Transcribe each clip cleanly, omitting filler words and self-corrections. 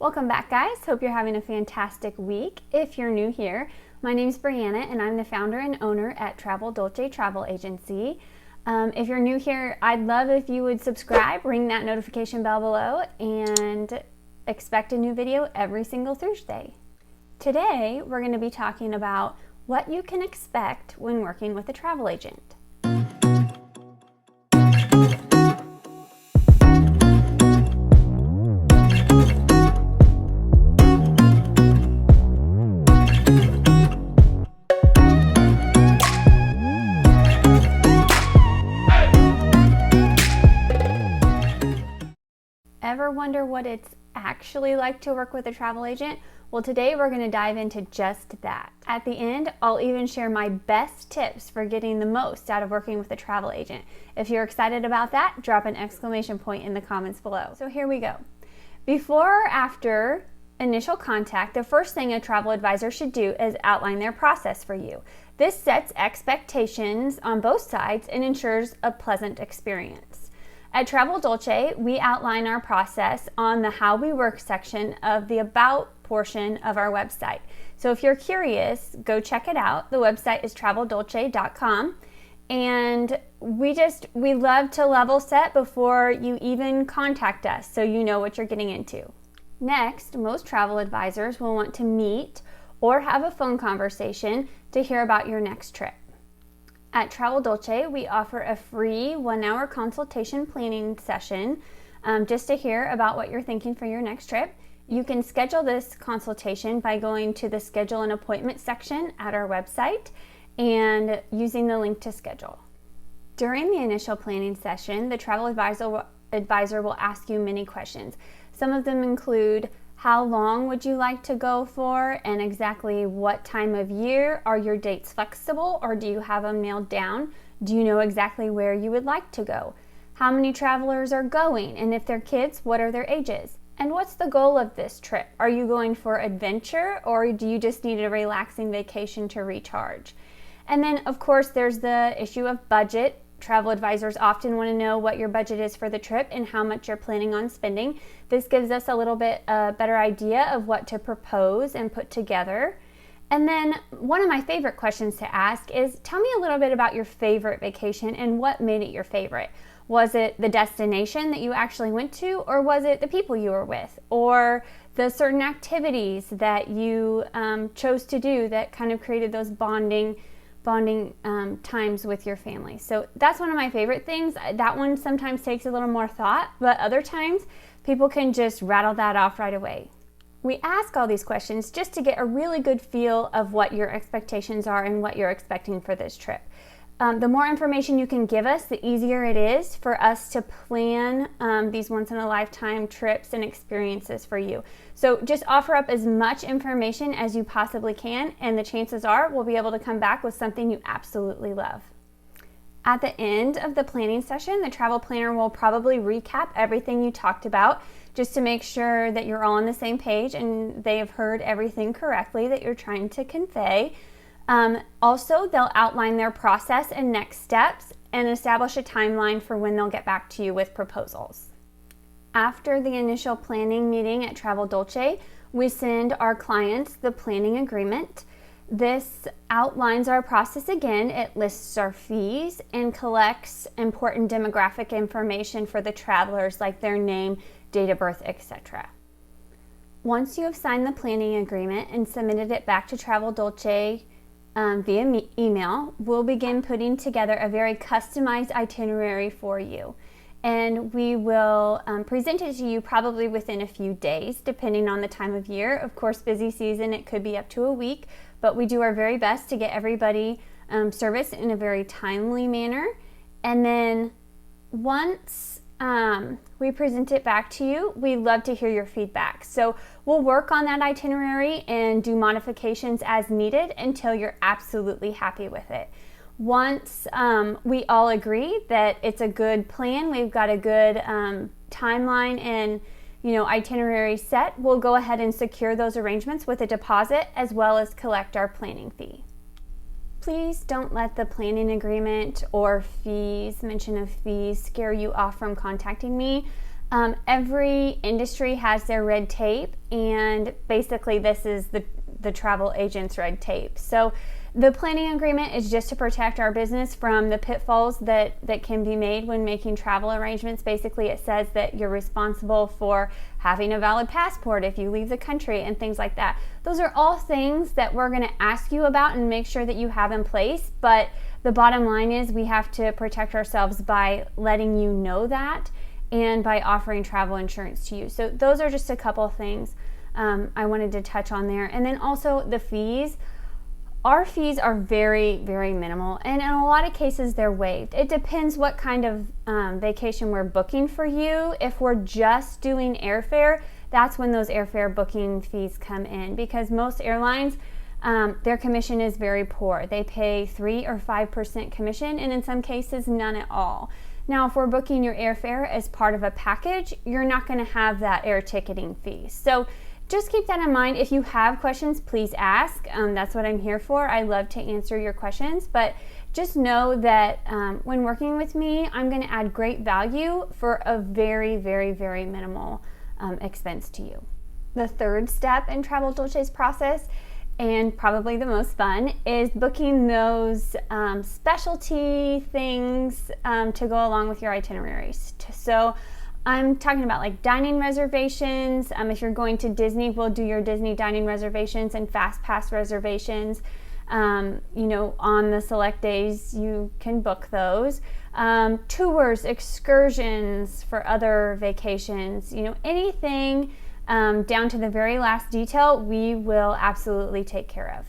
Welcome back, guys. Hope you're having a fantastic week. If you're new here, my name's Brianna and I'm the founder and owner at Travel Dolce Travel Agency. If you're new here, I'd love if you would subscribe, ring that notification bell below, and expect a new video every single Thursday. Today, we're going to be talking about what you can expect when working with a travel agent. Ever wonder what it's actually like to work with a travel agent? Well, today we're going to dive into just that. At the end, I'll even share my best tips for getting the most out of working with a travel agent. If you're excited about that, drop an exclamation point in the comments below. So here we go. Before or after initial contact, the first thing a travel advisor should do is outline their process for you. This sets expectations on both sides and ensures a pleasant experience. At Travel Dolce, we outline our process on the How We Work section of the About portion of our website. So if you're curious, go check it out. The website is traveldolce.com, and we love to level set before you even contact us so you know what you're getting into. Next, most travel advisors will want to meet or have a phone conversation to hear about your next trip. At Travel Dolce, we offer a free 1-hour consultation planning session just to hear about what you're thinking for your next trip. You can schedule this consultation by going to the Schedule an Appointment section at our website and using the link to schedule. During the initial planning session, the travel advisor will ask you many questions. Some of them include, how long would you like to go for, and exactly what time of year? Are your dates flexible, or do you have them nailed down? Do you know exactly where you would like to go? How many travelers are going, and if they're kids, what are their ages? And what's the goal of this trip? Are you going for adventure, or do you just need a relaxing vacation to recharge? And then, of course, there's the issue of budget. Travel advisors often want to know what your budget is for the trip and how much you're planning on spending. This gives us a little bit better idea of what to propose and put together. And then one of my favorite questions to ask is, tell me a little bit about your favorite vacation and what made it your favorite. Was it the destination that you actually went to, or was it the people you were with, or the certain activities that you chose to do that kind of created those bonding times with your family? So that's one of my favorite things. That one sometimes takes a little more thought, but other times people can just rattle that off right away. We ask all these questions just to get a really good feel of what your expectations are and what you're expecting for this trip. The more information you can give us, the easier it is for us to plan these once-in-a-lifetime trips and experiences for you. So just offer up as much information as you possibly can, and the chances are we'll be able to come back with something you absolutely love. At the end of the planning session, the travel planner will probably recap everything you talked about just to make sure that you're all on the same page and they have heard everything correctly that you're trying to convey. Also, they'll outline their process and next steps and establish a timeline for when they'll get back to you with proposals. After the initial planning meeting at Travel Dolce, we send our clients the planning agreement. This outlines our process again. It lists our fees and collects important demographic information for the travelers, like their name, date of birth, etc. Once you have signed the planning agreement and submitted it back to Travel Dolce via email, we'll begin putting together a very customized itinerary for you. And we will present it to you probably within a few days, depending on the time of year. Of course, busy season, it could be up to a week, but we do our very best to get everybody serviced in a very timely manner. And then once we present it back to you, we love to hear your feedback. So we'll work on that itinerary and do modifications as needed until you're absolutely happy with it. Once we all agree that it's a good plan, we've got a good timeline and itinerary set, we'll go ahead and secure those arrangements with a deposit as well as collect our planning fee. Please don't let the planning agreement or mention of fees scare you off from contacting me. Every industry has their red tape, and basically this is the travel agent's red tape. So the planning agreement is just to protect our business from the pitfalls that can be made when making travel arrangements. Basically, it says that you're responsible for having a valid passport if you leave the country and things like that. Those are all things that we're going to ask you about and make sure that you have in place. But the bottom line is we have to protect ourselves by letting you know that and by offering travel insurance to you. So those are just a couple of things I wanted to touch on there. And then also the fees. Our fees are very, very minimal, and in a lot of cases they're waived. It depends what kind of vacation we're booking for you. If we're just doing airfare, that's when those airfare booking fees come in, because most airlines, their commission is very poor. They pay 3 or 5% commission, and in some cases none at all. Now, if we're booking your airfare as part of a package, you're not going to have that air ticketing fee. So just keep that in mind. If you have questions, please ask. That's what I'm here for. I love to answer your questions, but just know that when working with me, I'm going to add great value for a very, very, very minimal expense to you. The third step in Travel Dolce's process, and probably the most fun, is booking those specialty things to go along with your itineraries. So I'm talking about like dining reservations. If you're going to Disney, we'll do your Disney dining reservations and fast pass reservations. On the select days, you can book those. Tours, excursions for other vacations, anything down to the very last detail, we will absolutely take care of.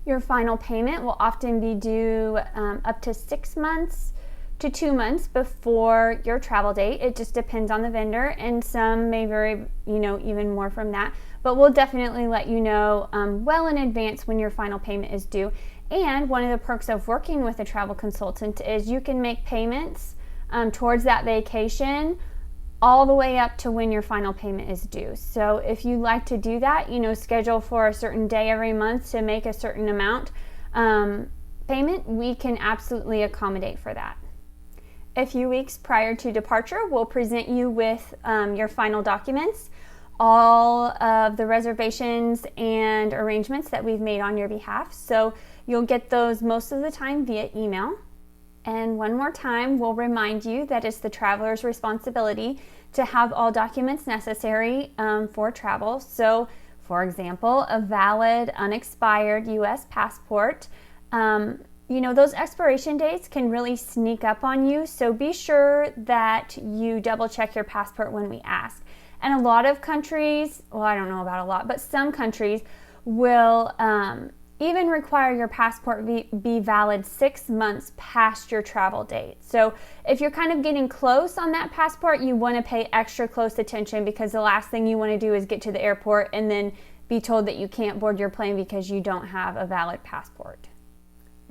Your final payment will often be due up to 6 months to 2 months before your travel date. It just depends on the vendor, and some may vary, even more from that. But we'll definitely let you know well in advance when your final payment is due. And one of the perks of working with a travel consultant is you can make payments towards that vacation all the way up to when your final payment is due. So if you like to do that, schedule for a certain day every month to make a certain amount payment, we can absolutely accommodate for that. A few weeks prior to departure, we'll present you with your final documents, all of the reservations and arrangements that we've made on your behalf. So you'll get those most of the time via email. And one more time, we'll remind you that it's the traveler's responsibility to have all documents necessary for travel. So, for example, a valid, unexpired U.S. passport. Those expiration dates can really sneak up on you, so be sure that you double check your passport when we ask. And a lot of countries, well, I don't know about a lot, but some countries will even require your passport be valid 6 months past your travel date. So if you're kind of getting close on that passport, you want to pay extra close attention, because the last thing you want to do is get to the airport and then be told that you can't board your plane because you don't have a valid passport.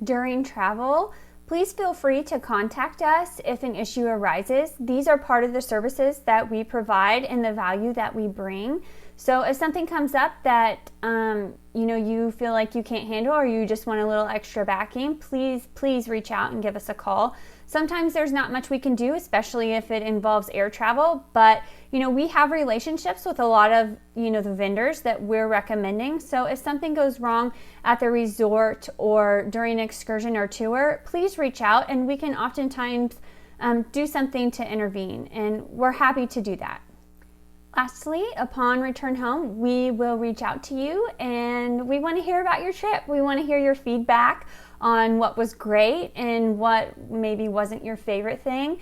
During travel, please feel free to contact us if an issue arises. These are part of the services that we provide and the value that we bring. So if something comes up that you feel like you can't handle, or you just want a little extra backing, please reach out and give us a call. Sometimes there's not much we can do, especially if it involves air travel, but we have relationships with a lot of the vendors that we're recommending. So if something goes wrong at the resort or during an excursion or tour, please reach out, and we can oftentimes do something to intervene, and we're happy to do that. Lastly, upon return home, we will reach out to you, and we want to hear about your trip. We want to hear your feedback on what was great and what maybe wasn't your favorite thing.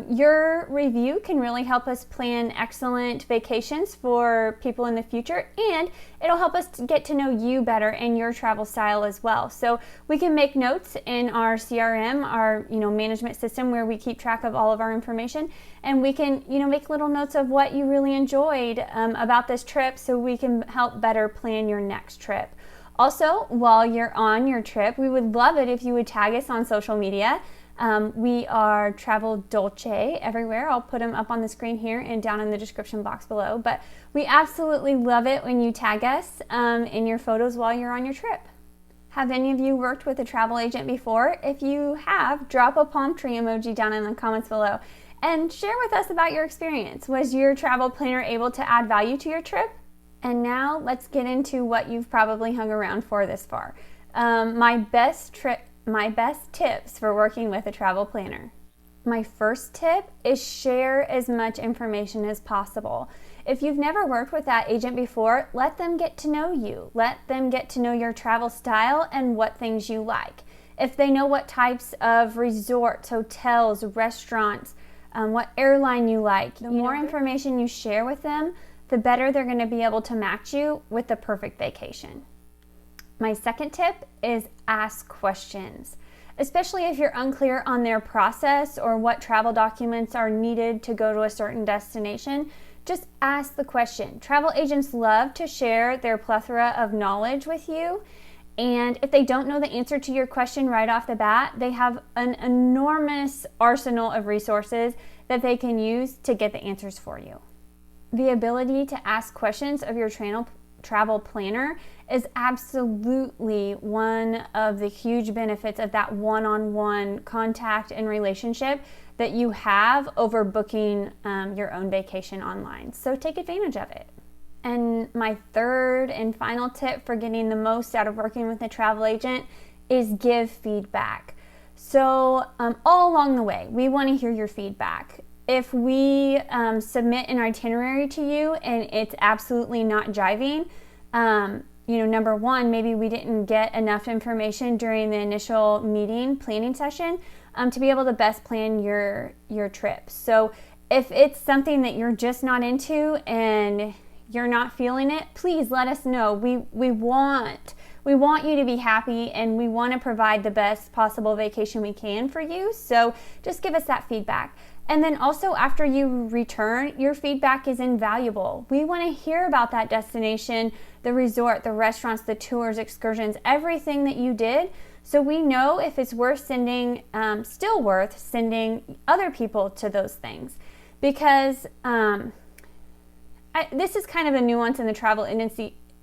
Your review can really help us plan excellent vacations for people in the future, and it'll help us to get to know you better and your travel style as well. So we can make notes in our CRM, our management system, where we keep track of all of our information, and we can make little notes of what you really enjoyed about this trip, so we can help better plan your next trip. Also, while you're on your trip, we would love it if you would tag us on social media. We are Travel Dolce everywhere. I'll put them up on the screen here and down in the description box below. But we absolutely love it when you tag us in your photos while you're on your trip. Have any of you worked with a travel agent before? If you have, drop a palm tree emoji down in the comments below. And share with us about your experience. Was your travel planner able to add value to your trip? And now let's get into what you've probably hung around for this far. My best tips for working with a travel planner. My first tip is share as much information as possible. If you've never worked with that agent before, let them get to know you. Let them get to know your travel style and what things you like. If they know what types of resorts, hotels, restaurants, what airline you like, the more information you share with them, the better they're going to be able to match you with the perfect vacation. My second tip is ask questions, especially if you're unclear on their process or what travel documents are needed to go to a certain destination. Just ask the question. Travel agents love to share their plethora of knowledge with you, and if they don't know the answer to your question right off the bat, they have an enormous arsenal of resources that they can use to get the answers for you. The ability to ask questions of your travel planner is absolutely one of the huge benefits of that one-on-one contact and relationship that you have over booking your own vacation online. So take advantage of it. And my third and final tip for getting the most out of working with a travel agent is give feedback. So all along the way, we want to hear your feedback. If we submit an itinerary to you and it's absolutely not jiving, number one, maybe we didn't get enough information during the initial planning session to be able to best plan your trip. So if it's something that you're just not into and you're not feeling it, please let us know. We want you to be happy, and we want to provide the best possible vacation we can for you. So just give us that feedback. And then also after you return, your feedback is invaluable. We want to hear about that destination, the resort, the restaurants, the tours, excursions, everything that you did, so we know if it's still worth sending other people to those things. Because this is kind of a nuance in the travel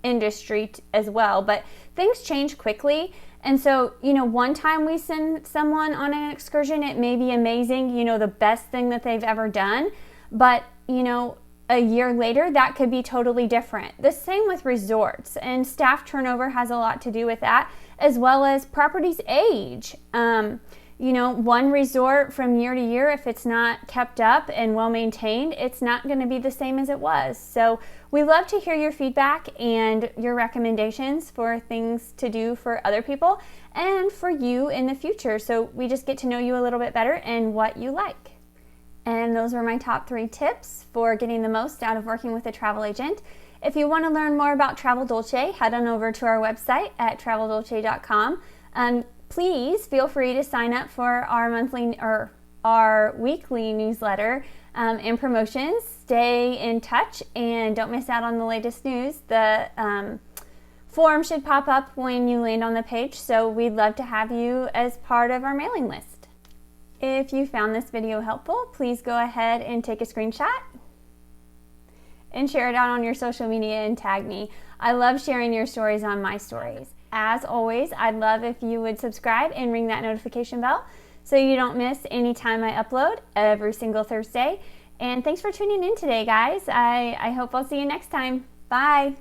industry as well, but things change quickly. And so, one time we send someone on an excursion, it may be amazing, the best thing that they've ever done. But, a year later, that could be totally different. The same with resorts, and staff turnover has a lot to do with that, as well as properties age. One resort from year to year, if it's not kept up and well maintained, it's not going to be the same as it was. So we love to hear your feedback and your recommendations for things to do for other people and for you in the future. So we just get to know you a little bit better and what you like. And those were my top 3 tips for getting the most out of working with a travel agent. If you want to learn more about Travel Dolce, head on over to our website at traveldolce.com. Please feel free to sign up for our weekly newsletter and promotions. Stay in touch and don't miss out on the latest news. The form should pop up when you land on the page, so we'd love to have you as part of our mailing list. If you found this video helpful, please go ahead and take a screenshot and share it out on your social media and tag me. I love sharing your stories on my stories. As always, I'd love if you would subscribe and ring that notification bell so you don't miss any time I upload every single Thursday. And thanks for tuning in today, guys. I hope I'll see you next time. Bye.